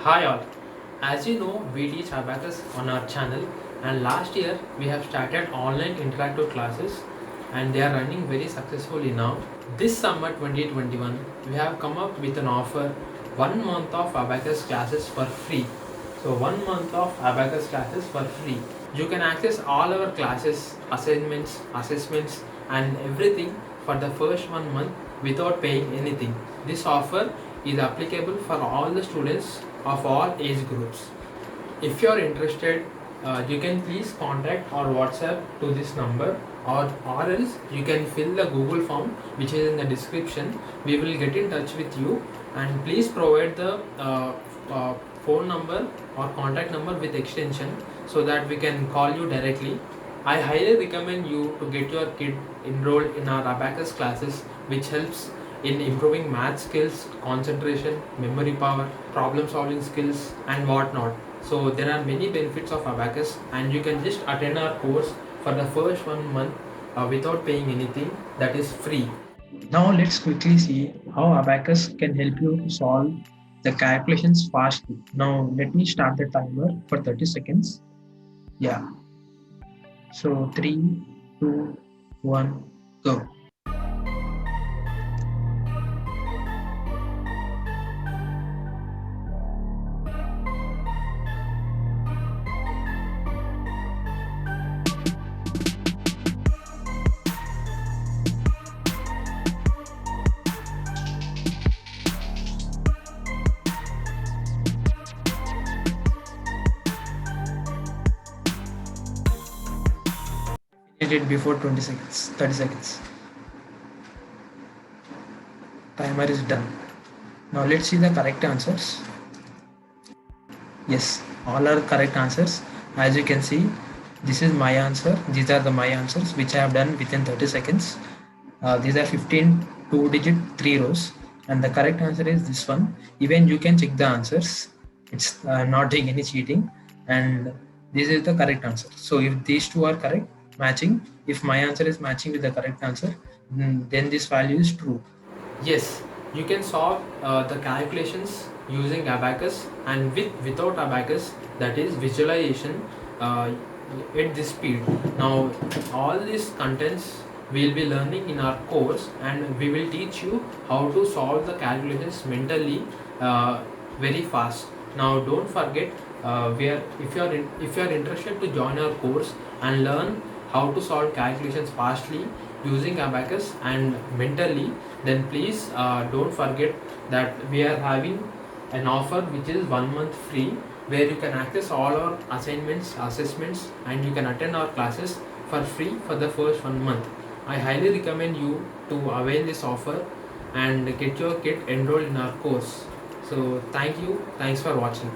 Hi all. As you know, we teach Abacus on our channel, and last year we have started online interactive classes and they are running very successfully now. This summer 2021, we have come up with an offer 1 month of Abacus classes for free. So 1 month of Abacus classes for free. You can access all our classes, assignments, assessments and everything for the first 1 month without paying anything. This offer is applicable for all the students of all age groups. If you are interested, you can please contact or WhatsApp to this number, or else you can fill the Google form which is in the description. We will get in touch with you, and please provide the phone number or contact number with extension so that we can call you directly. I highly recommend you to get your kid enrolled in our Abacus classes, which helps in improving math skills, concentration, memory power, problem solving skills, and whatnot. So there are many benefits of Abacus, and you can just attend our course for the first 1 month without paying anything. That is free. Now let's quickly see how Abacus can help you to solve the calculations fastly. Now let me start the timer for 30 seconds. Yeah. So 3, 2, 1, go. Finish it before 20 seconds, 30 seconds. Timer is done. Now let's see the correct answers. Yes, all are correct answers. As you can see, this is my answer. These are my answers which I have done within 30 seconds. These are 15 2-digit 3 rows, and the correct answer is this one. Even you can check the answers. It's not doing any cheating, and this is the correct answer. So if these two are correct, matching, if my answer is matching with the correct answer, then this value is true. Yes, you can solve the calculations using Abacus, and without Abacus, that is visualization, at this speed. Now all these contents we will be learning in our course, and we will teach you how to solve the calculations mentally very fast. Now don't forget, if you are interested to join our course and learn how to solve calculations fastly using Abacus and mentally, then please don't forget that we are having an offer which is 1 month free, where you can access all our assignments, assessments, and you can attend our classes for free for the first 1 month. I highly recommend you to avail this offer and get your kid enrolled in our course. So thank you. Thanks for watching.